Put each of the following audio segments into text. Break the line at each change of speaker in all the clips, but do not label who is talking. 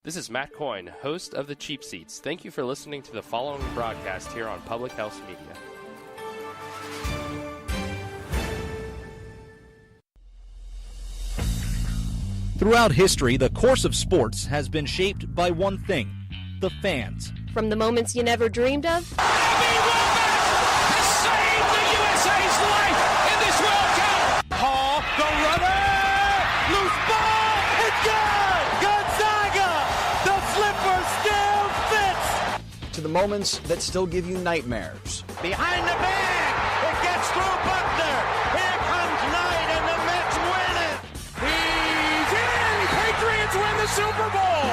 This is Matt Coyne, host of The Cheap Seats. Thank you for listening to the following broadcast here on Public House Media.
Throughout history, the course of sports has been shaped by one thing: the fans.
From the moments you never dreamed of,
has saved the USA's life in this World Cup.
Hall, the runner, loose ball, it's good! Gonzaga, the slipper still fits!
To the moments that still give you nightmares.
Behind the bag, it gets through Buckner. Here comes Knight, and the Mets win it.
He's in! Patriots win the Super Bowl!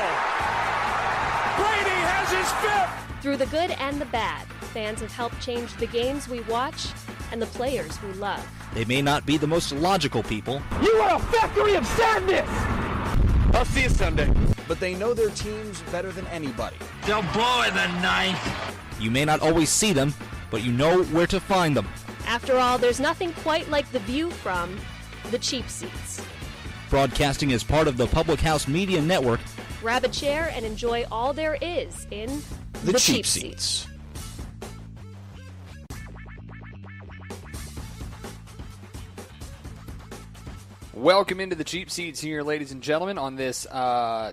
Brady has his fifth!
through the good and the bad, fans have helped change the games we watch and the players we love.
They may not be the most logical people.
You are a factory of sadness! I'll see you Sunday.
But they know their teams better than anybody.
They'll blow in the ninth.
You may not always see them, but you know where to find them.
After all, there's nothing quite like the view from the cheap seats.
Broadcasting is part of the Public House Media Network.
Grab a chair and enjoy all there is in
The Cheap Seats.
Welcome into the Cheap Seats here, ladies and gentlemen, on this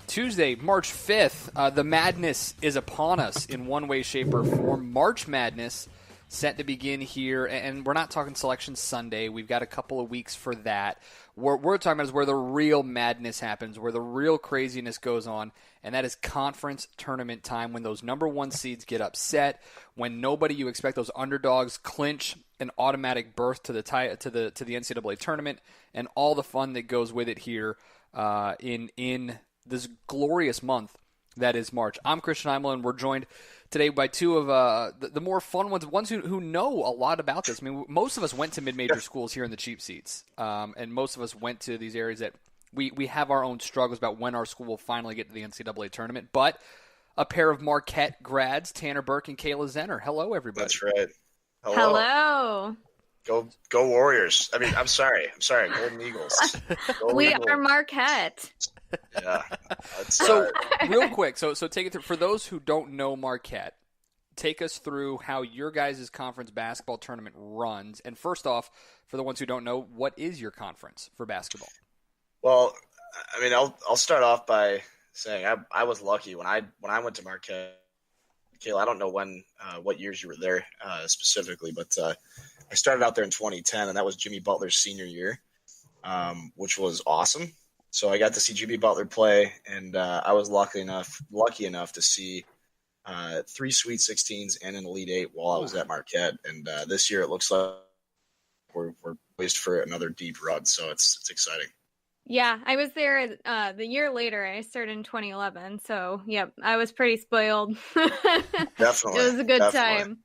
Tuesday, March 5th. The madness is upon us in one way, shape, or form. March Madness set to begin here, and we're not talking Selection Sunday. We've got a couple of weeks for that. What we're talking about is where the real madness happens, where the real craziness goes on, and that is conference tournament time, when those number one seeds get upset, when nobody you expect, those underdogs, clinch an automatic berth to the NCAA tournament, and all the fun that goes with it here in this glorious month that is March. I'm Christian Heimall, and we're joined today by two of the more fun ones who know a lot about this. I mean, most of us went to mid-major schools here in the Cheap Seats, and most of us went to these areas that we have our own struggles about when our school will finally get to the NCAA tournament. But a pair of Marquette grads, Tanner Burke and Kayla Zenner. Hello, everybody.
That's right.
Hello.
Go Warriors. I mean, I'm sorry. Golden Eagles.
We are Marquette.
Yeah.
So real quick, so take it through. For those who don't know Marquette, take us through how your guys' conference basketball tournament runs. And first off, for the ones who don't know, what is your conference for basketball?
Well, I mean, I'll start off by saying I was lucky when I went to Marquette. Kayla, I don't know what years you were there specifically, but I started out there in 2010, and that was Jimmy Butler's senior year, which was awesome. So I got to see Jimmy Butler play, and I was lucky enough to see 3 Sweet 16s and an Elite 8 while I was at Marquette. And this year it looks like we're poised for another deep run, so it's exciting.
Yeah, I was there the year later. I started in 2011, so yep, I was pretty spoiled.
Definitely.
It was a good time.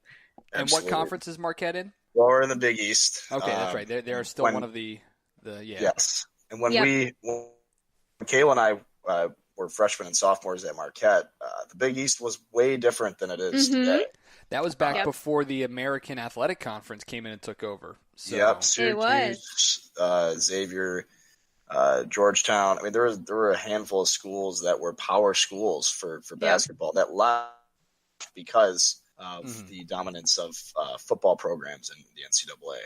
And
Absolutely.
what conference is Marquette in?
Well, we're in the Big East.
Okay, that's right. They're still one of the yeah.
Yes. And when Kayla and I were freshmen and sophomores at Marquette, the Big East was way different than it is today.
That was back before the American Athletic Conference came in and took over. So.
Yep,
Syracuse,
Xavier, Georgetown. I mean, there were a handful of schools that were power schools for basketball that left because of the dominance of football programs in the NCAA.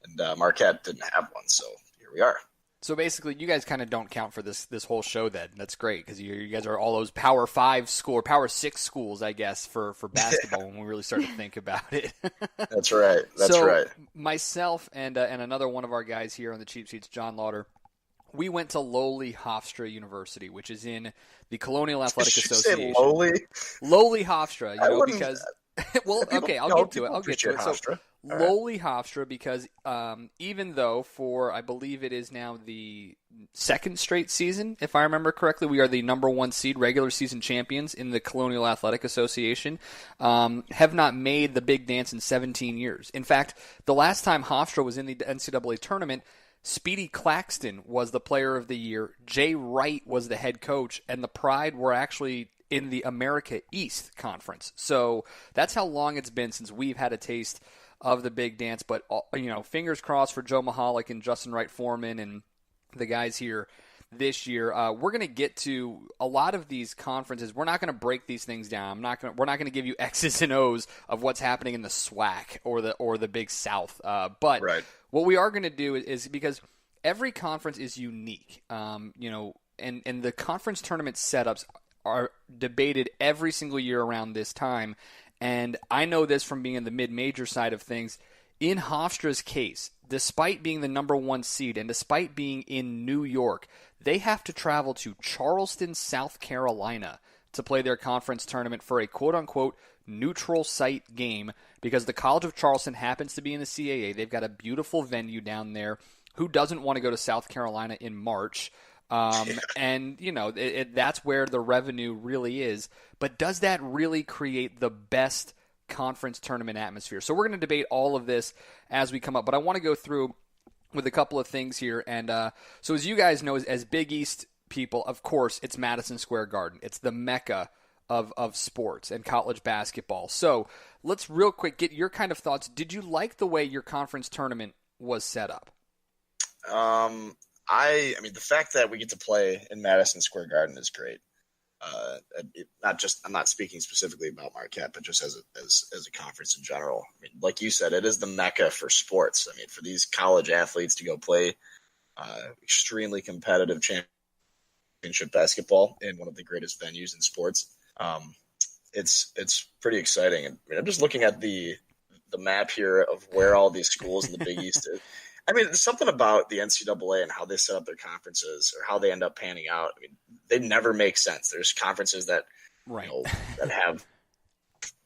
And Marquette didn't have one, so here we are.
So basically, you guys kind of don't count for this whole show then. That's great, because you guys are all those Power 5 school or Power 6 schools, I guess, for basketball when we really start to think about it.
That's right.
So myself and another one of our guys here on the Cheap Seats, John Lauder, we went to lowly Hofstra University, which is in the Colonial Athletic Association.
Say lowly?
Lowly Hofstra, because well, okay, I'll get to it.
Hofstra.
So, lowly Hofstra, because even though for, I believe it is now the second straight season, if I remember correctly, we are the number one seed, regular season champions in the Colonial Athletic Association, have not made the big dance in 17 years. In fact, the last time Hofstra was in the NCAA tournament, Speedy Claxton was the player of the year, Jay Wright was the head coach, and the Pride were actually in the America East Conference. So that's how long it's been since we've had a taste of the big dance. But, fingers crossed for Joe Mahalik and Justin Wright Foreman and the guys here this year. We're going to get to a lot of these conferences. We're not going to break these things down. We're not going to give you X's and O's of what's happening in the SWAC or the Big South. But what we are going to do is because every conference is unique, and the conference tournament setups are debated every single year around this time. And I know this from being in the mid-major side of things. In Hofstra's case, despite being the number 1 seed and despite being in New York, they have to travel to Charleston, South Carolina to play their conference tournament for a quote-unquote neutral site game because the College of Charleston happens to be in the CAA. They've got a beautiful venue down there. Who doesn't want to go to South Carolina in March? And, that's where the revenue really is. But does that really create the best conference tournament atmosphere? So we're going to debate all of this as we come up. But I want to go through with a couple of things here. And so as you guys know, as Big East people, of course, it's Madison Square Garden. It's the mecca of sports and college basketball. So let's real quick get your kind of thoughts. Did you like the way your conference tournament was set up?
I mean, the fact that we get to play in Madison Square Garden is great. I'm not speaking specifically about Marquette, but just as a conference in general. I mean, like you said, it is the mecca for sports. I mean, for these college athletes to go play extremely competitive championship basketball in one of the greatest venues in sports, it's pretty exciting. And I mean, I'm just looking at the map here of where all these schools in the Big East is. I mean, there's something about the NCAA and how they set up their conferences or how they end up panning out. I mean, they never make sense. There's conferences that that have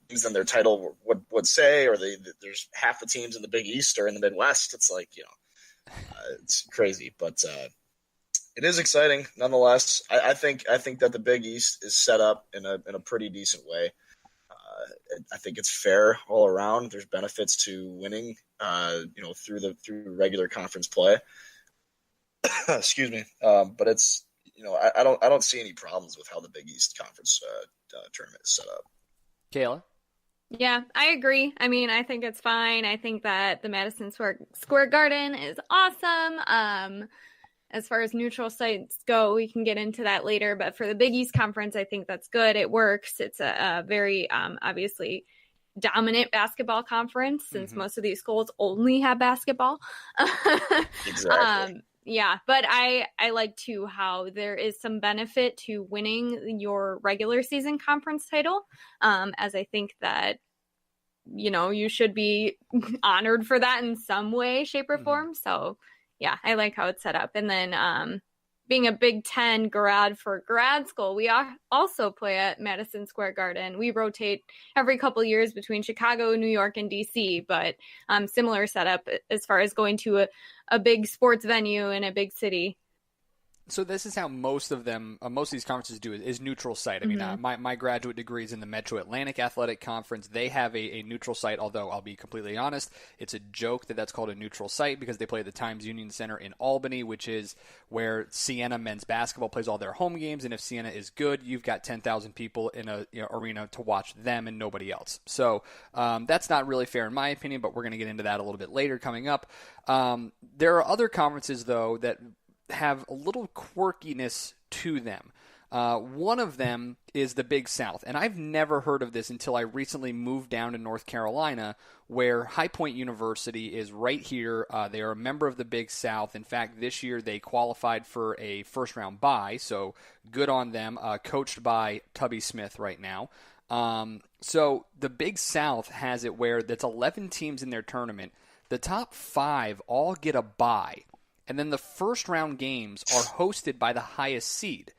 teams in their title would say, or there's half the teams in the Big East or in the Midwest. It's like, it's crazy, but it is exciting nonetheless. I think that the Big East is set up in a pretty decent way. I think it's fair all around. There's benefits to winning, through regular conference play. Excuse me. But it's, I don't see any problems with how the Big East Conference tournament is set up.
Kayla?
Yeah, I agree. I mean, I think it's fine. I think that the Madison Square Garden is awesome. As far as neutral sites go, we can get into that later. But for the Big East Conference, I think that's good. It works. It's a very obviously dominant basketball conference since most of these schools only have basketball.
Exactly.
Yeah, but I like too how there is some benefit to winning your regular season conference title, as I think that you should be honored for that in some way, shape, or form. So yeah, I like how it's set up. And then being a Big Ten grad for grad school, we also play at Madison Square Garden. We rotate every couple of years between Chicago, New York, and DC, but similar setup as far as going to a big sports venue in a big city.
So this is how most of these conferences do it, is neutral site. I mean, my graduate degree is in the Metro Atlantic Athletic Conference. They have a neutral site, although I'll be completely honest, it's a joke that's called a neutral site because they play at the Times Union Center in Albany, which is where Siena men's basketball plays all their home games. And if Siena is good, you've got 10,000 people in a arena to watch them and nobody else. So that's not really fair in my opinion, but we're going to get into that a little bit later coming up. There are other conferences, though, that have a little quirkiness to them. One of them is the Big South, and I've never heard of this until I recently moved down to North Carolina, where High Point University is right here. They are a member of the Big South. In fact, this year they qualified for a first-round bye, so good on them, coached by Tubby Smith right now. So the Big South has it where that's 11 teams in their tournament. The top 5 all get a bye. And then the first round games are hosted by the highest seed.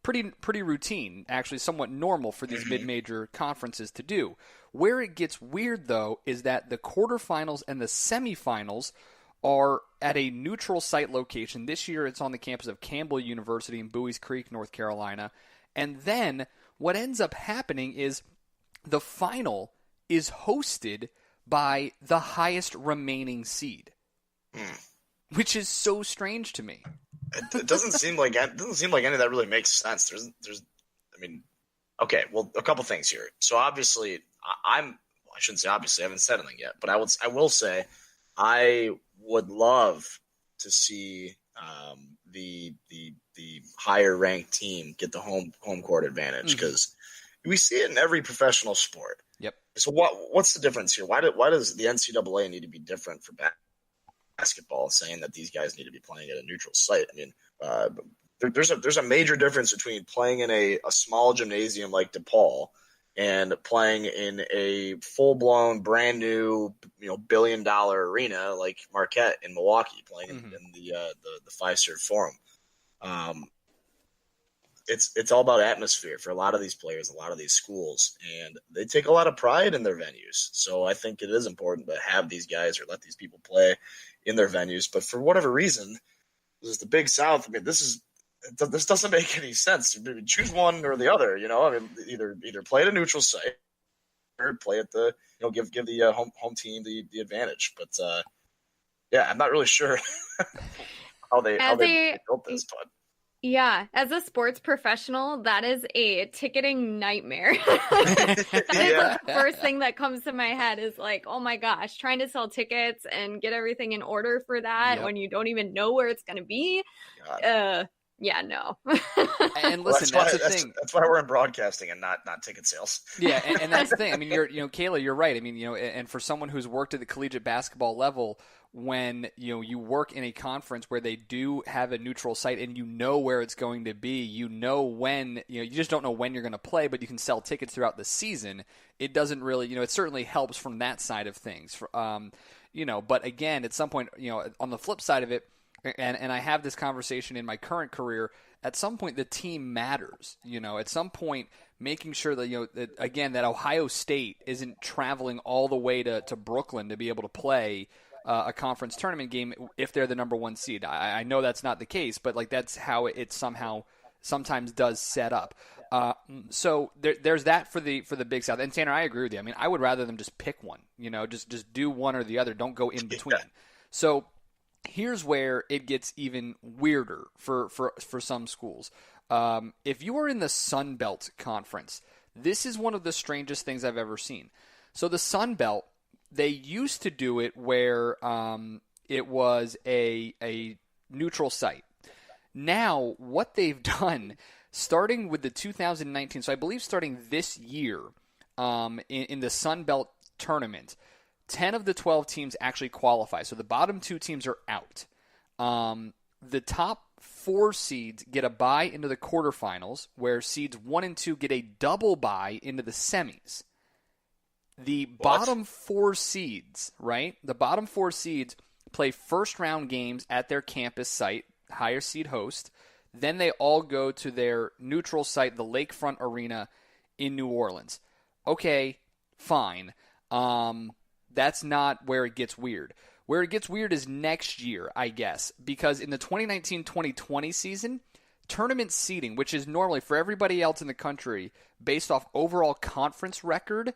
Pretty routine, actually somewhat normal for these mid-major conferences to do. Where it gets weird, though, is that the quarterfinals and the semifinals are at a neutral site location. This year it's on the campus of Campbell University in Bowie's Creek, North Carolina. And then what ends up happening is the final is hosted by the highest remaining seed. Which is so strange to me.
It doesn't seem like any of that really makes sense. Okay, well, a couple things here. So obviously, I shouldn't say obviously, I haven't said anything yet, but I will say I would love to see the the higher ranked team get the home court advantage, because we see it in every professional sport.
Yep. So
what's the difference here? Why does the NCAA need to be different for basketball, saying that these guys need to be playing at a neutral site? I mean, there's a major difference between playing in a small gymnasium like DePaul and playing in a full-blown, brand-new, $1 billion arena like Marquette in Milwaukee, playing in the Fiserv Forum. It's all about atmosphere for a lot of these players, a lot of these schools, and they take a lot of pride in their venues. So I think it is important to have these guys or let these people play in their venues. But for whatever reason, this is the Big South. I mean, this doesn't make any sense. Choose one or the other. I mean, either play at a neutral site or play at the give the home team the advantage. But I'm not really sure how they built this, but.
Yeah, as a sports professional, that is a ticketing nightmare. That is the first thing that comes to my head is like, oh my gosh, trying to sell tickets and get everything in order for that when you don't even know where it's going to be. Yeah, no.
And listen, that's the thing.
That's why we're in broadcasting and not ticket sales.
Yeah, and that's the thing. I mean, Kayla, you're right. I mean, and for someone who's worked at the collegiate basketball level, when you work in a conference where they do have a neutral site and where it's going to be, when you just don't know when you're going to play, but you can sell tickets throughout the season. It doesn't really, it certainly helps from that side of things. But again, at some point, on the flip side of it, and I have this conversation in my current career, at some point the team matters. At some point, making sure that that Ohio State isn't traveling all the way to Brooklyn to be able to play a conference tournament game if they're the number one seed. I know that's not the case, but that's how it sometimes does set up. So there's that for the Big South. And Tanner, I agree with you. I mean, I would rather them just pick one. Just do one or the other. Don't go in between. Yeah. So here's where it gets even weirder for some schools. If you are in the Sun Belt Conference, this is one of the strangest things I've ever seen. So the Sun Belt, they used to do it where it was a neutral site. Now, what they've done, starting with the 2019, so I believe starting this year in the Sun Belt tournament, 10 of the 12 teams actually qualify. So the bottom 2 teams are out. The top 4 seeds get a bye into the quarterfinals, where seeds 1 and 2 get a double bye into the semis. The bottom 4 seeds, right? The bottom 4 seeds play first-round games at their campus site, higher seed host. Then they all go to their neutral site, the Lakefront Arena in New Orleans. Okay, fine. That's not where it gets weird. Where it gets weird is next year, I guess, because in the 2019-2020 season, tournament seeding, which is normally for everybody else in the country based off overall conference record,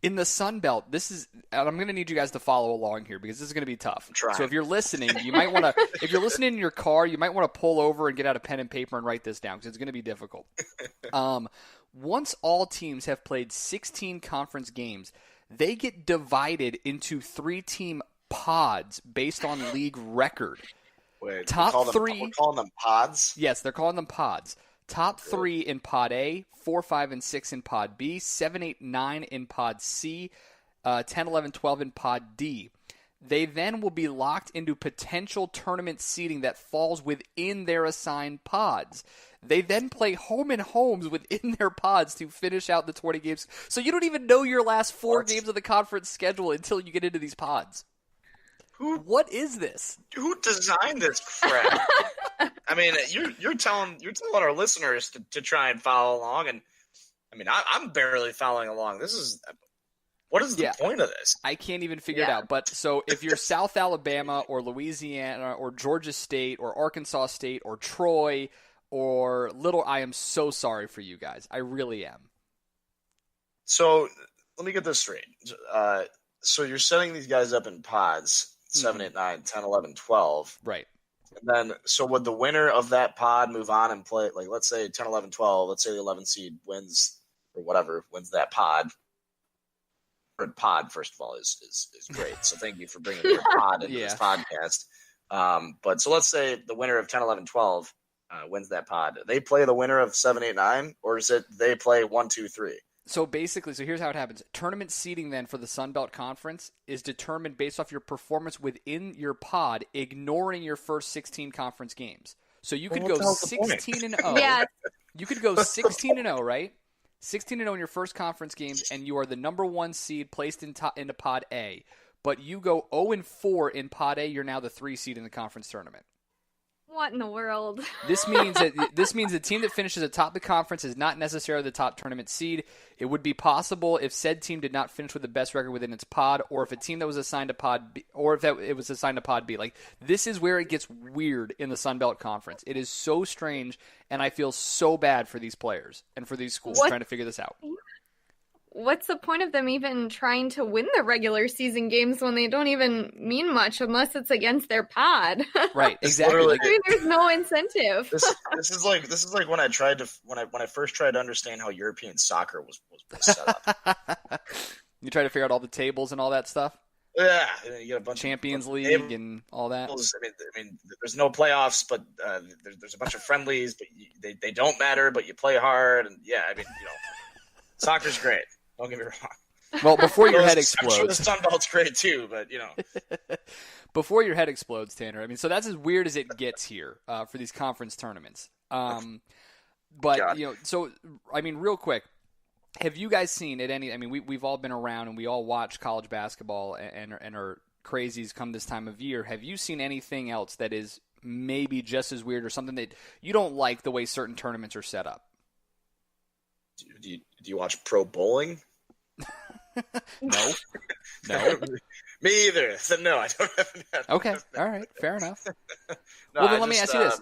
in the Sun Belt, I'm going to need you guys to follow along here because this is going to be tough. So if you're listening, you might want to, if you're listening in your car, you might want to pull over and get out a pen and paper and write this down because it's going to be difficult. Once all teams have played 16 conference games, they get divided into 3-team pods based on league record.
Wait,
top 3.
We're calling them pods?
Yes, they're calling them pods. Top 3 in Pod A, 4, 5, and 6 in Pod B, 7, 8, 9 in Pod C, 10, 11, 12 in Pod D. They then will be locked into potential tournament seeding that falls within their assigned pods. They then play home and homes within their pods to finish out the 20 games. So you don't even know your last 4 games of the conference schedule until you get into these pods. What is this?
Who designed this crap? I mean, you're telling our listeners to try and follow along, and I mean, I'm barely following along. What is the point of this?
I can't even figure it out. But so if you're South Alabama or Louisiana or Georgia State or Arkansas State or Troy or I am so sorry for you guys. I really am.
So let me get this straight. So you're setting these guys up in pods, 7, 8, 9, 10, 11, 12.
Right.
And then, so would the winner of that pod move on and play, like, let's say 10, 11, 12, let's say the 11 seed wins or whatever, wins that pod. Or pod, first of all, is great. So thank you for bringing your pod into this podcast. But so let's say the winner of 10, 11, 12 wins that pod? They play the winner of 7, 8, 9, or is it they play 1, 2, 3?
So basically, here's how it happens. Tournament seeding then for the Sun Belt Conference is determined based off your performance within your pod, ignoring your first 16 conference games. So you could go 16-0.
Yeah.
You could go 16-0, right? 16-0 in your first conference games, and you are the number 1 seed placed into Pod A. But you go 0-4 in Pod A, you're now the 3 seed in the conference tournament.
What in the world?
This means the team that finishes atop the conference is not necessarily the top tournament seed. It would be possible if said team did not finish with the best record within its pod, or if a team that was assigned to Pod B, or if it was assigned to Pod B. Like, this is where it gets weird in the Sun Belt Conference. It is so strange, and I feel so bad for these players and for these schools trying to figure this out.
What's the point of them even trying to win the regular season games when they don't even mean much unless it's against their pod?
Right, exactly.
I mean, there's no incentive.
This is like when I first tried to understand how European soccer was set up.
You try to figure out all the tables and all that stuff.
Yeah, you get a bunch
Champions
of
League and all that.
I mean, there's no playoffs, but there's a bunch of friendlies, but they don't matter. But you play hard, and yeah, I mean, soccer's great. Don't get me wrong.
Well, before your head explodes.
I'm sure the Sun Belt's great too, but
Before your head explodes, Tanner. I mean, so that's as weird as it gets here for these conference tournaments. But so I mean, real quick, have you guys seen at any? I mean, we've all been around and we all watch college basketball and are crazies come this time of year. Have you seen anything else that is maybe just as weird or something that you don't like the way certain tournaments are set up?
Do you watch pro bowling?
No.
Me either. So no, I don't have.
Okay. All right. Fair enough.
No,
well, then let me ask you this.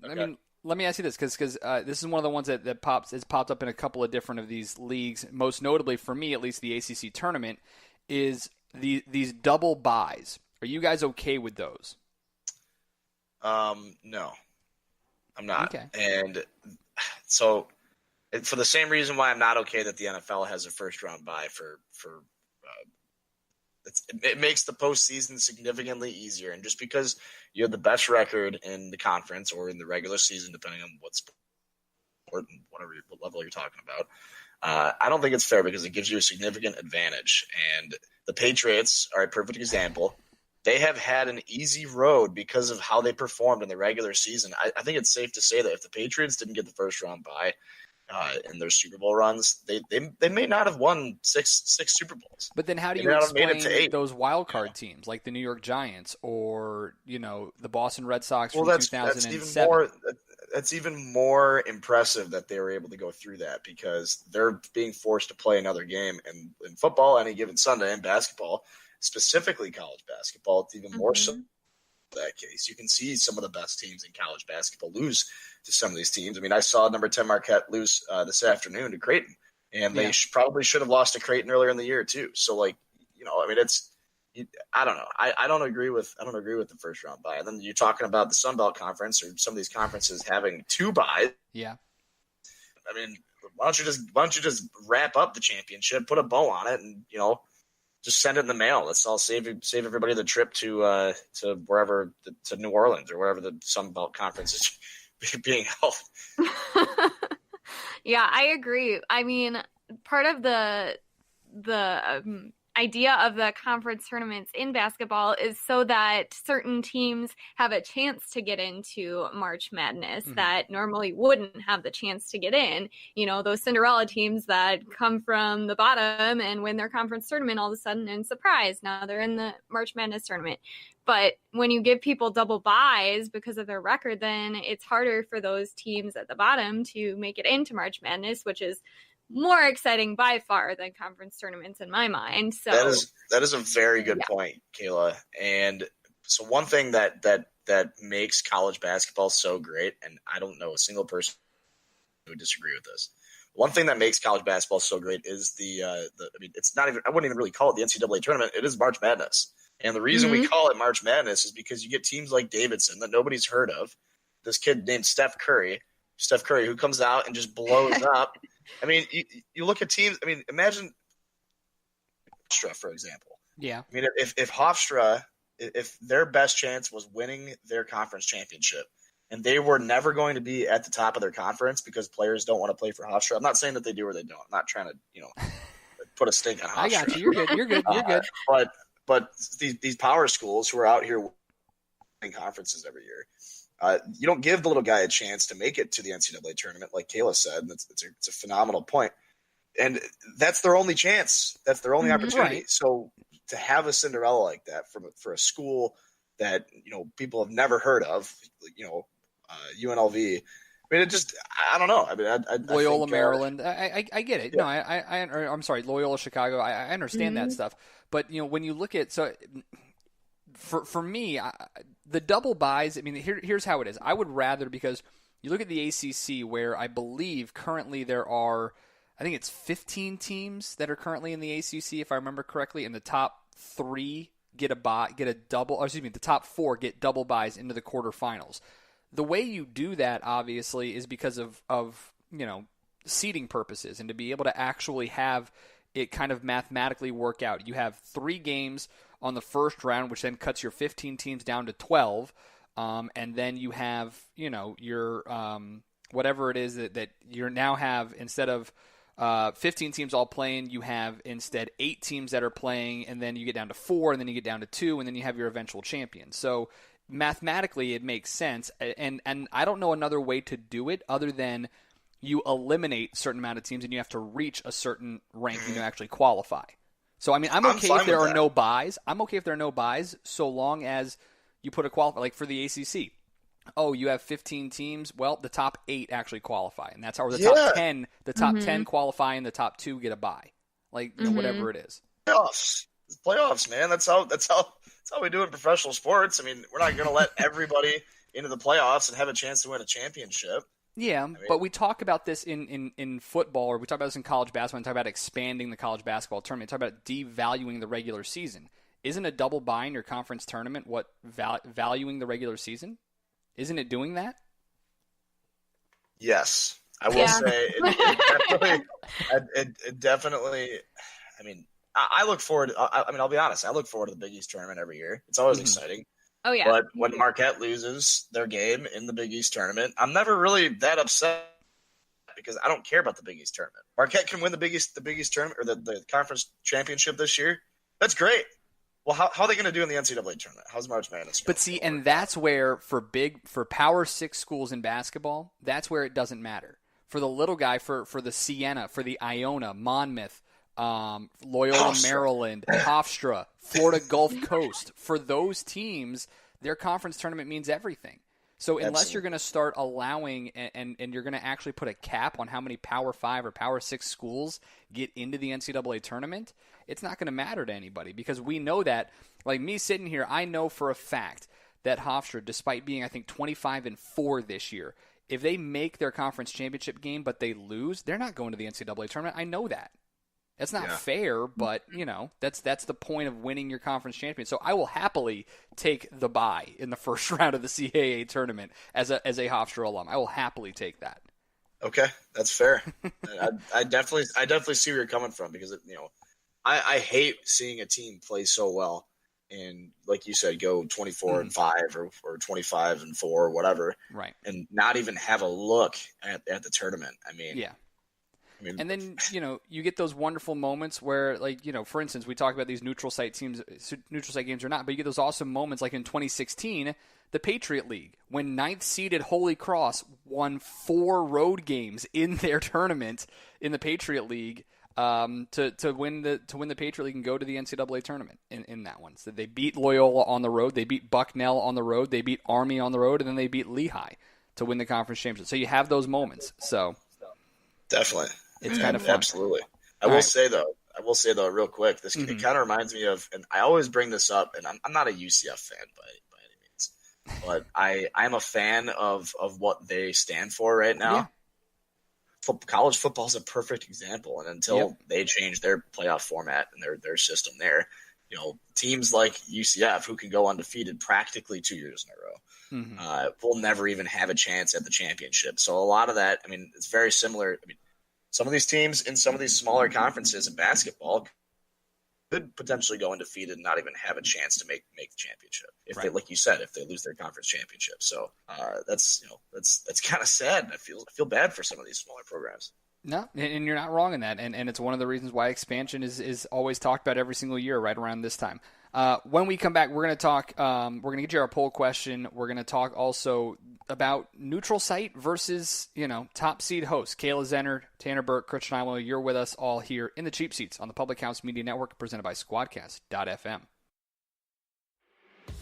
Okay.
I mean, let me ask you this because this is one of the ones that has popped up in a couple of different of these leagues. Most notably for me, at least the ACC tournament, is these double buys. Are you guys okay with those?
No, I'm not.
Okay.
And so, for the same reason why I'm not okay that the NFL has a first round bye it makes the postseason significantly easier. And just because you have the best record in the conference or in the regular season, depending on what sport and what level you're talking about, I don't think it's fair because it gives you a significant advantage. And the Patriots are a perfect example. They have had an easy road because of how they performed in the regular season. I think it's safe to say that if the Patriots didn't get the first round bye in their Super Bowl runs, they may not have won six Super Bowls.
But then how do you explain those wild card teams like the New York Giants or the Boston Red Sox from 2007?
That's even more impressive that they were able to go through that because they're being forced to play another game. And in football, any given Sunday, and basketball, specifically college basketball, it's even more so. That case, you can see some of the best teams in college basketball lose to some of these teams. I mean, I saw number 10 Marquette lose this afternoon to Creighton, and they probably should have lost to Creighton earlier in the year too. So, I mean, I don't know. I don't agree with the first round bye. And then you're talking about the Sun Belt Conference or some of these conferences having 2 byes.
Yeah.
I mean, why don't you just wrap up the championship, put a bow on it, and just send it in the mail. Let's all save everybody the trip to wherever, to New Orleans or wherever the Sun Belt Conference is being held.
Yeah, I agree. I mean, part of the idea of the conference tournaments in basketball is so that certain teams have a chance to get into March Madness that normally wouldn't have the chance to get in. Those Cinderella teams that come from the bottom and win their conference tournament all of a sudden and surprise, now they're in the March Madness tournament. But when you give people double buys because of their record, then it's harder for those teams at the bottom to make it into March Madness, which is more exciting by far than conference tournaments in my mind. So
that is a very good point, Kayla. And so one thing that makes college basketball so great, and I don't know a single person who would disagree with this. One thing that makes college basketball so great is it's not even, I wouldn't even really call it the NCAA tournament. It is March Madness. And the reason we call it March Madness is because you get teams like Davidson that nobody's heard of. This kid named Steph Curry, who comes out and just blows up. I mean, you look at teams. I mean, imagine Hofstra, for example.
Yeah.
I mean, if Hofstra, if their best chance was winning their conference championship, and they were never going to be at the top of their conference because players don't want to play for Hofstra. I'm not saying that they do or they don't. I'm not trying to, put a stink on Hofstra.
I got you. You're good. You're good.
But these power schools who are out here winning conferences every year, you don't give the little guy a chance to make it to the NCAA tournament, like Kayla said. And it's a phenomenal point. And that's their only chance. That's their only opportunity.
Right. So
to have a Cinderella like that for a school that, people have never heard of, UNLV. I mean, I don't know. I mean,
Loyola,
I think,
Maryland. I get it.
Yeah.
No, I'm sorry, Loyola, Chicago. I understand that stuff. But, when you look at, for me, the double buys, I mean, here's how it is. I would rather, because you look at the ACC where I believe currently there are, I think it's 15 teams that are currently in the ACC, if I remember correctly, and the top 3 get a double, or excuse me, the top 4 get double buys into the quarterfinals. The way you do that, obviously, is because of seeding purposes and to be able to actually have it kind of mathematically work out. You have 3 games on the first round, which then cuts your 15 teams down to 12, and then you have your whatever it is that you now have, instead of 15 teams all playing, you have instead 8 teams that are playing, and then you get down to 4, and then you get down to 2, and then you have your eventual champion. So mathematically, it makes sense, and I don't know another way to do it other than you eliminate a certain amount of teams, and you have to reach a certain ranking to actually qualify. So, I mean, I'm okay if there are no buys. I'm okay if there are no buys, so long as you put a qualify, like for the ACC. Oh, you have 15 teams. Well, the top 8 actually qualify, and that's how top 10. The top 10 qualify, and the top 2 get a bye. Like whatever it is.
Playoffs, man. That's how we do it in professional sports. I mean, we're not going to let everybody into the playoffs and have a chance to win a championship.
Yeah, but we talk about this in football, or we talk about this in college basketball, and talk about expanding the college basketball tournament. Talk about devaluing the regular season. Isn't a double bye in your conference tournament what valuing the regular season? Isn't it doing that?
Yes, I will say it definitely. I mean, I look forward. I'll be honest. I look forward to the Big East tournament every year. It's always exciting.
Oh yeah.
But when Marquette loses their game in the Big East tournament, I'm never really that upset because I don't care about the Big East tournament. Marquette can win the Big East tournament or the conference championship this year. That's great. Well, how are they going to do in the NCAA tournament? How's March Madness going?
But see, and that's where for Power 6 schools in basketball, that's where it doesn't matter. For the little guy, for the Siena, for the Iona, Monmouth, Loyola, Maryland, Hofstra, Florida Gulf Coast, for those teams, their conference tournament means everything. So unless you're going to start allowing and you're going to actually put a cap on how many Power 5 or Power 6 schools get into the NCAA tournament, it's not going to matter to anybody because we know that, like me sitting here, I know for a fact that Hofstra, despite being, I think, 25-4 this year, if they make their conference championship game but they lose, they're not going to the NCAA tournament. I know that. That's not fair, but, that's the point of winning your conference champion. So I will happily take the bye in the first round of the CAA tournament as a Hofstra alum. I will happily take that.
Okay, that's fair. I definitely see where you're coming from because, I hate seeing a team play so well and, like you said, go 24-5 or 25-4 or whatever,
right? And
not even have a look at the tournament. I mean,
yeah. And then, you get those wonderful moments where, like, for instance, we talk about these neutral site games or not, but you get those awesome moments like in 2016, the Patriot League, when 9th seeded Holy Cross won 4 road games in their tournament in the Patriot League to win the Patriot League and go to the NCAA tournament in that one. So they beat Loyola on the road, they beat Bucknell on the road, they beat Army on the road, and then they beat Lehigh to win the conference championship. So you have those moments. So
definitely.
It's kind of fun.
Absolutely. I will say though, real quick, this it kind of reminds me of, and I always bring this up, and I'm not a UCF fan by any means, but I'm a fan of what they stand for right now. Yeah. College football is a perfect example, and until they change their playoff format and their system there, teams like UCF, who can go undefeated practically 2 years in a row, will never even have a chance at the championship. So a lot of that, I mean, it's very similar. I mean, some of these teams in some of these smaller conferences in basketball could potentially go undefeated and not even have a chance to make the championship if
Right.
they, like you said, if they lose their conference championship. So that's kind of sad. I feel bad for some of these smaller programs.
No, and you're not wrong in that, and it's one of the reasons why expansion is always talked about every single year right around this time. When we come back, we're going to talk. We're going to get you our poll question. We're going to talk also about neutral site versus top seed hosts. Kayla, Zenner, Tanner Burke, Christian Heimall. You're with us all here in the Cheap Seats on the Public House Media Network, presented by Squadcast.fm.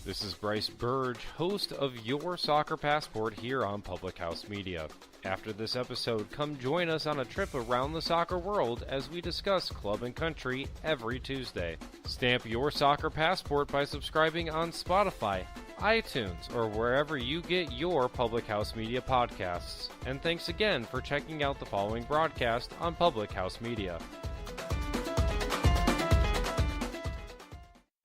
This is Bryce Burge, host of Your Soccer Passport here on Public House Media. After this episode, come join us on a trip around the soccer world as we discuss club and country every Tuesday. Stamp your soccer passport by subscribing on Spotify, iTunes, or wherever you get your Public House Media podcasts. And thanks again for checking out the following broadcast on Public House Media.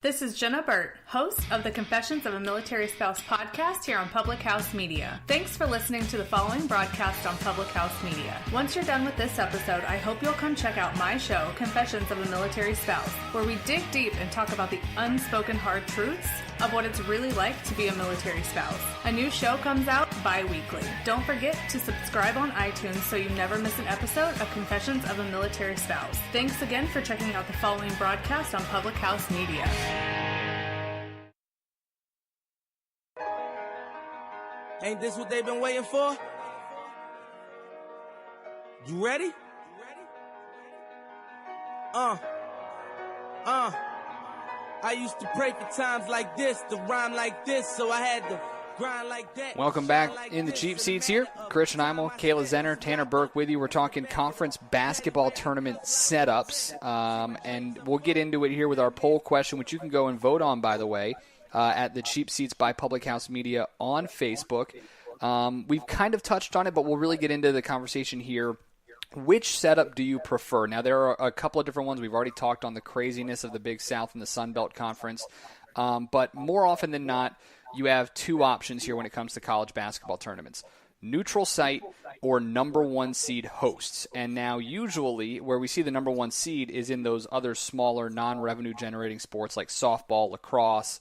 This is Jenna Burt, host of the Confessions of a Military Spouse podcast here on Public House Media. Thanks for listening to the following broadcast on Public House Media. Once you're done with this episode, I hope you'll come check out my show, Confessions of a Military Spouse, where we dig deep and talk about the unspoken hard truths of what it's really like to be a military spouse. A new show comes out bi-weekly. Don't forget to subscribe on iTunes so you never miss an episode of Confessions of a Military Spouse. Thanks again for checking out the following broadcast on Public House Media.
Ain't this what they've been waiting for? You ready? I used to pray for times like this, to rhyme like this, so I had to grind like that.
Welcome back in the Cheap Seats here. Christian Heimall, Kayla Zenner, Tanner Burke with you. We're talking conference basketball tournament setups, and we'll get into it here with our poll question, which you can go and vote on, by the way, at the Cheap Seats by Public House Media on Facebook. We've kind of touched on it, but we'll really get into the conversation here. Which setup do you prefer? Now, there are a couple of different ones. We've already talked on the craziness of the Big South and the Sun Belt Conference. But more often than not, you have two options here when it comes to college basketball tournaments. Neutral site or number one seed hosts. And now usually where we see the number one seed is in those other smaller non-revenue generating sports like softball, lacrosse,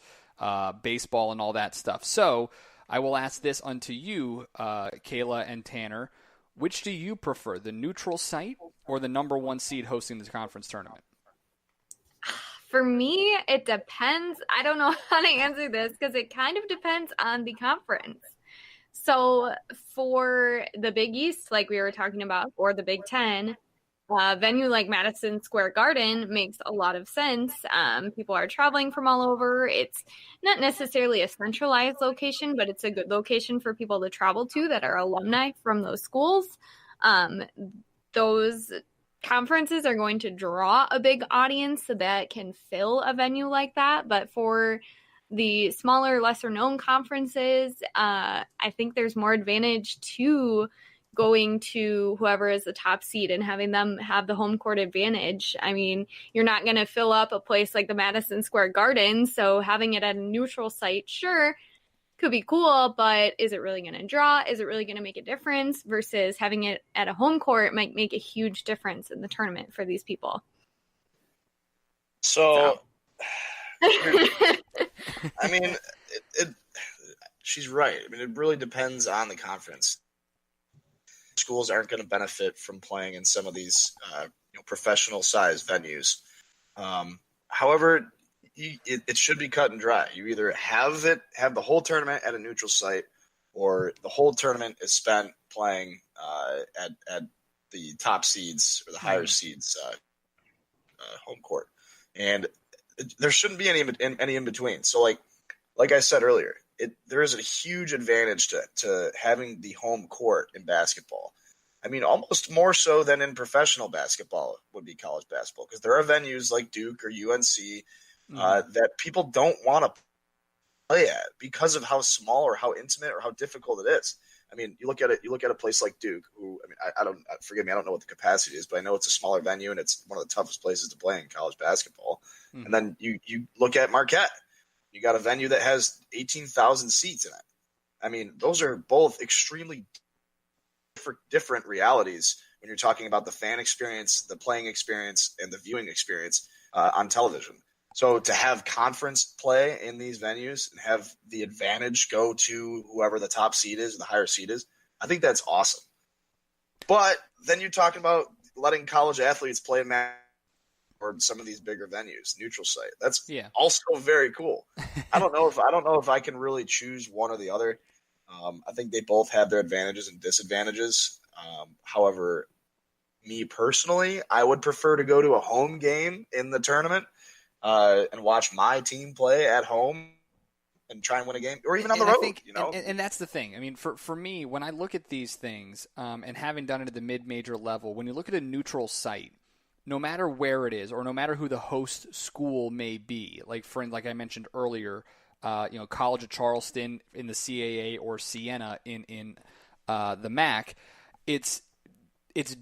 baseball, and all that stuff. So I will ask this unto you, Kayla and Tanner. Which do you prefer, the neutral site or the number one seed hosting the conference tournament?
For me, it depends. I don't know how to answer this because it kind of depends on the conference. So for the Big East, like we were talking about, or the Big Ten, venue like Madison Square Garden makes a lot of sense. People are traveling from all over. It's not necessarily a centralized location, but it's a good location for people to travel to that are alumni from those schools. Those conferences are going to draw a big audience so that can fill a venue like that. But for the smaller, lesser known conferences, I think there's more advantage to going to whoever is the top seed and having them have the home court advantage. I mean, you're not going to fill up a place like the Madison Square Garden, so having it at a neutral site, sure, could be cool, but is it really going to draw? Is it really going to make a difference? Versus having it at a home court might make a huge difference in the tournament for these people.
So. I mean, she's right. I mean, it really depends on the conference. Schools aren't going to benefit from playing in some of these professional-sized venues. However, it should be cut and dry. You either have the whole tournament at a neutral site, or the whole tournament is spent playing at the top seeds or the higher seeds home court. And there shouldn't be any in between. So, like I said earlier, there is a huge advantage to having the home court in basketball. I mean, almost more so than in professional basketball would be college basketball, because there are venues like Duke or UNC that people don't want to play at because of how small or how intimate or how difficult it is. I mean, you look at a place like Duke, who, I mean, forgive me, I don't know what the capacity is, but I know it's a smaller venue and it's one of the toughest places to play in college basketball. Mm-hmm. And then you look at Marquette. You got a venue that has 18,000 seats in it. I mean, those are both extremely different realities when you're talking about the fan experience, the playing experience, and the viewing experience. on television. So to have conference play in these venues and have the advantage go to whoever the top seed is, the higher seed is, I think that's awesome. But then you're talking about letting college athletes play in or some of these bigger venues, neutral site. That's also very cool. I don't know if I can really choose one or the other. I think they both have their advantages and disadvantages. However, me personally, I would prefer to go to a home game in the tournament and watch my team play at home and try and win a game, or even on the road.
And that's the thing. I mean, for me, when I look at these things, and having done it at the mid-major level, when you look at a neutral site, no matter where it is, or no matter who the host school may be, like I mentioned earlier, College of Charleston in the CAA or Siena in the MAC, it's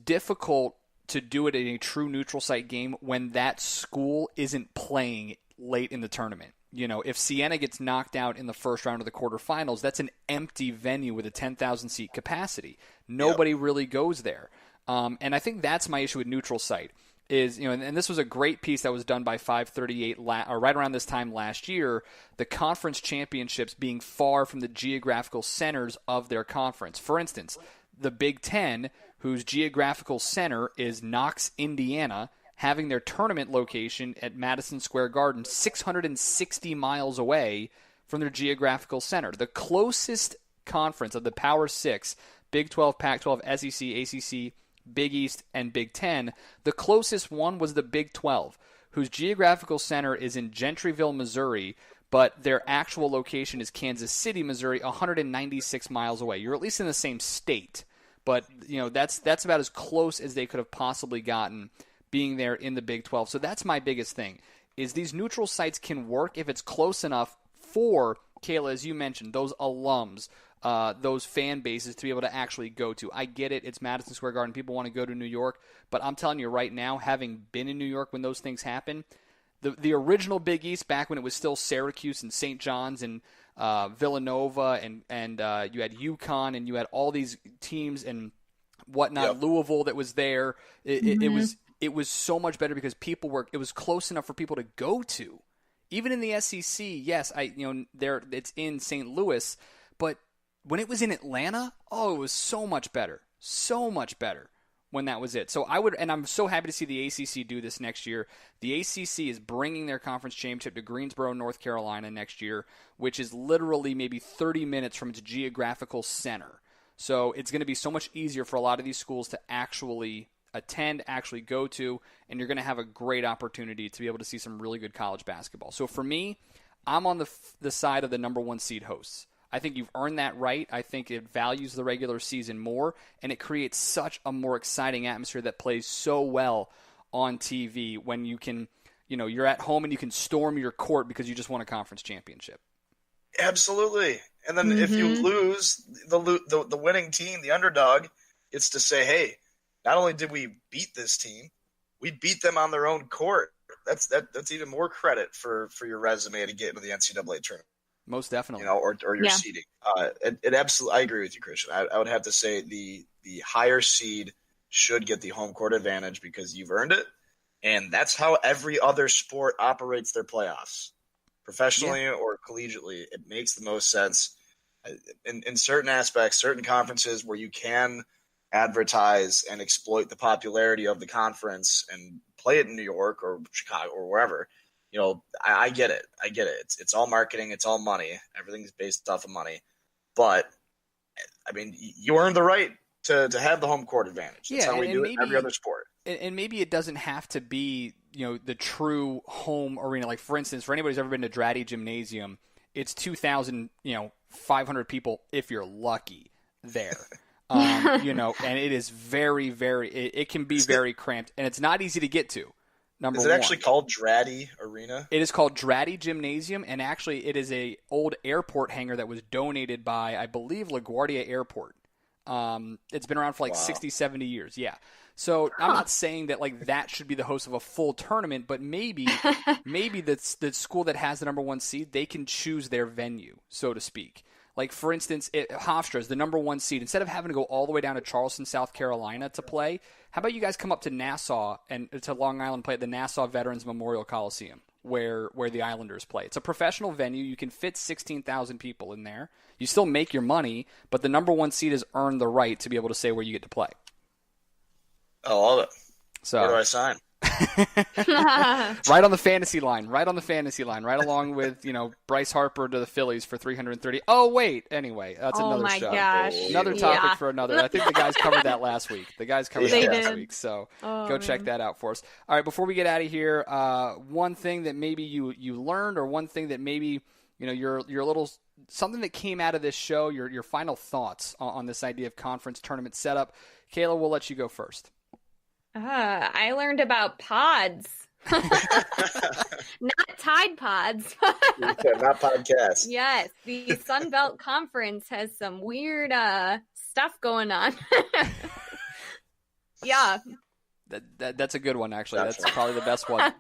difficult to do it in a true neutral site game when that school isn't playing late in the tournament. If Siena gets knocked out in the first round of the quarterfinals, that's an empty venue with a 10,000 seat capacity. Nobody really goes there. And I think that's my issue with neutral site is, and this was a great piece that was done by 538 right around this time last year, the conference championships being far from the geographical centers of their conference. For instance, the Big Ten, whose geographical center is Knox, Indiana, having their tournament location at Madison Square Garden 660 miles away from their geographical center. The closest conference of the Power Six, Big 12, Pac-12, SEC, ACC, Big East, and Big Ten, the closest one was the Big 12, whose geographical center is in Gentryville, Missouri, but their actual location is Kansas City, Missouri, 196 miles away. You're at least in the same state. But, that's about as close as they could have possibly gotten being there in the Big 12. So that's my biggest thing, is these neutral sites can work if it's close enough for, Kayla, as you mentioned, those alums, those fan bases to be able to actually go to. I get it. It's Madison Square Garden. People want to go to New York. But I'm telling you right now, having been in New York when those things happen, the original Big East, back when it was still Syracuse and St. John's and Villanova and you had UConn and you had all these teams and whatnot, Louisville that was there. It was so much better because it was close enough for people to go to. Even in the SEC, yes, it's in St. Louis, but when it was in Atlanta, it was so much better when that was it. So I'm so happy to see the ACC do this next year. The ACC is bringing their conference championship to Greensboro, North Carolina next year, which is literally maybe 30 minutes from its geographical center. So it's going to be so much easier for a lot of these schools to actually attend, actually go to, and you're going to have a great opportunity to be able to see some really good college basketball. So for me, I'm on the side of the number one seed hosts. I think you've earned that right. I think it values the regular season more, and it creates such a more exciting atmosphere that plays so well on TV when you can, you're at home and you can storm your court because you just won a conference championship.
Absolutely. And then if you lose, the winning team, the underdog, gets to say, hey, not only did we beat this team, we beat them on their own court. That's even more credit for your resume to get into the NCAA tournament.
Most definitely.
Or your seeding. It absolutely, I agree with you, Christian. I would have to say the higher seed should get the home court advantage because you've earned it. And that's how every other sport operates their playoffs. Professionally or collegiately, it makes the most sense. In certain aspects, certain conferences where you can advertise and exploit the popularity of the conference and play it in New York or Chicago or wherever, I get it. It's all marketing. It's all money. Everything's based off of money. But, I mean, you earned the right to have the home court advantage. That's how we do it in every other sport.
And maybe it doesn't have to be, the true home arena. Like, for instance, for anybody who's ever been to Draddy Gymnasium, it's 2,500 people if you're lucky there. And it is very, very – it can be very cramped. And it's not easy to get to. Is
it actually called Draddy Arena?
It is called Draddy Gymnasium, and actually it is a old airport hangar that was donated by, I believe, LaGuardia Airport. It's been around for 60, 70 years, yeah. So I'm not saying that that should be the host of a full tournament, but maybe the school that has the number one seed, they can choose their venue, so to speak. Like, for instance, Hofstra is the number 1 seed. Instead of having to go all the way down to Charleston, South Carolina to play, how about you guys come up to Nassau and to Long Island, play at the Nassau Veterans Memorial Coliseum, where the Islanders play. It's a professional venue. You can fit 16,000 people in there. You still make your money, but the number 1 seed has earned the right to be able to say where you get to play.
I love it.
So,
where do I sign?
Right on the fantasy line. Right along with, Bryce Harper to the Phillies for $330. Oh, wait. Anyway, that's another show.
Gosh.
Another topic for another. I think the guys covered that last week. So go check that out for us. All right, before we get out of here, one thing that maybe you learned, or one thing that maybe you're a little something that came out of this show, your final thoughts on this idea of conference tournament setup. Kayla, we'll let you go first.
I learned about pods. Not Tide Pods.
Not podcasts.
Yes, the Sun Belt Conference has some weird stuff going on. Yeah.
That's a good one, actually. That's probably the best one.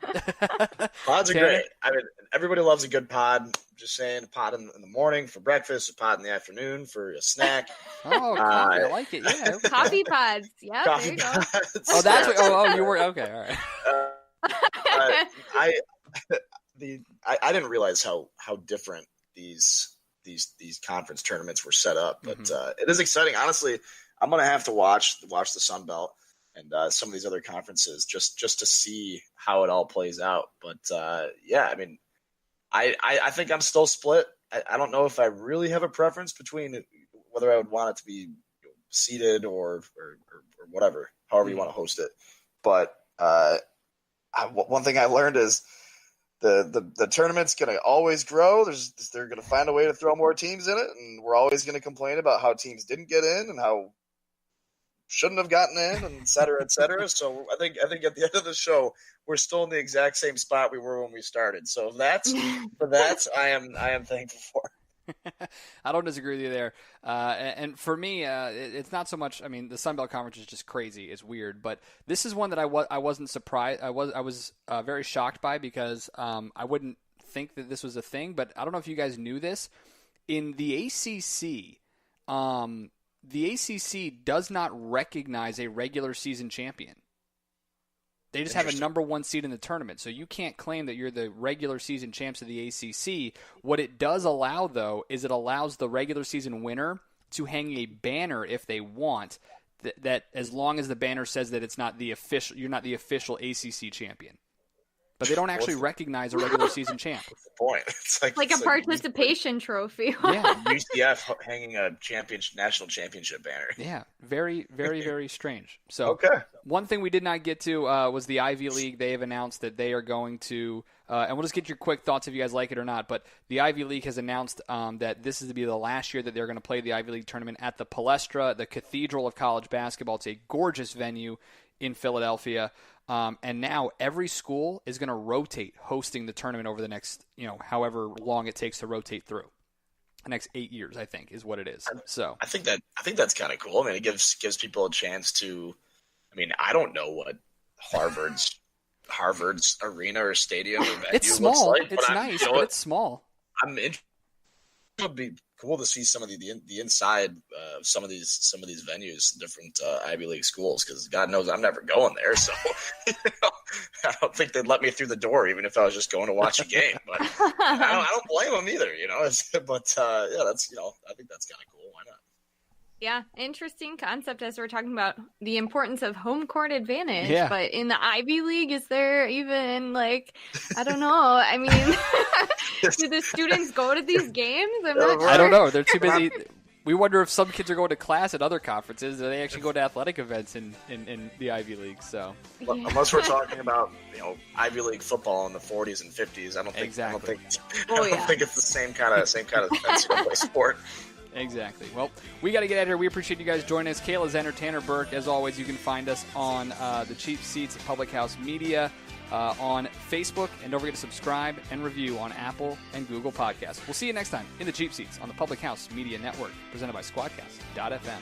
Pods are great. I mean, everybody loves a good pod. Just saying, a pod in the morning for breakfast, a pod in the afternoon for a snack.
Oh, coffee. I like it. Yeah.
Coffee pods. Yeah, there you go.
Oh, that's what. Oh, you were okay. All right.
I didn't realize how different these conference tournaments were set up, but it is exciting. Honestly, I'm gonna have to watch the Sun Belt and some of these other conferences just to see how it all plays out. But yeah, I mean, I think I'm still split. I don't know if I really have a preference between whether I would want it to be seeded or whatever, however you want to host it. But one thing I learned is the tournament's going to always grow. They're going to find a way to throw more teams in it, and we're always going to complain about how teams didn't get in and how shouldn't have gotten in, and et cetera, et cetera. So I think at the end of the show, we're still in the exact same spot we were when we started. So I am thankful for.
I don't disagree with you there. And for me, it's not so much. I mean, the Sun Belt Conference is just crazy. It's weird, but this is one that I wasn't surprised. I was very shocked by, because I wouldn't think that this was a thing. But I don't know if you guys knew this. In the ACC, the ACC does not recognize a regular season champion. They just have a number 1 seed in the tournament. So you can't claim that you're the regular season champs of the ACC. What it does allow, though, is it allows the regular season winner to hang a banner if they want, that as long as the banner says that you're not the official ACC champion. But they don't actually recognize a regular season champ.
What's the point? It's
like a participation trophy.
Yeah, UCF hanging a national championship banner.
Yeah, very, very, very strange. So
okay.
One thing we did not get to was the Ivy League. They have announced that they are going to, and we'll just get your quick thoughts if you guys like it or not, but the Ivy League has announced that this is to be the last year that they're going to play the Ivy League tournament at the Palestra, the Cathedral of College Basketball. It's a gorgeous venue in Philadelphia. And now every school is going to rotate hosting the tournament over the next, however long it takes to rotate through. The next 8 years, I think, is what it is. So
I think that's kind of cool. I mean, it gives people a chance to. I mean, I don't know what Harvard's arena or stadium or venue
it's small.
Looks like.
It's nice, but it's small.
It would be cool to see some of the inside some of these venues, different Ivy League schools, because God knows I'm never going there. So I don't think they'd let me through the door, even if I was just going to watch a game. But I don't blame them either, But yeah, that's I think that's kind of cool. Why not?
Yeah, interesting concept as we're talking about the importance of home court advantage.
Yeah.
But in the Ivy League, is there even I don't know. I mean, do the students go to these games? I'm not sure.
I don't know. They're too busy. We wonder if some kids are going to class at other conferences, or they actually go to athletic events in the Ivy League. So
unless we're talking about Ivy League football in the 40s and 50s, I don't think
exactly.
I don't think it's the same kind of NCAA sport.
Exactly. Well, we got to get out of here. We appreciate you guys joining us. Kayla, Zenner, Tanner, Burke. As always, you can find us on the Cheap Seats at Public House Media on Facebook. And don't forget to subscribe and review on Apple and Google Podcasts. We'll see you next time in the Cheap Seats on the Public House Media Network, presented by Squadcast.fm.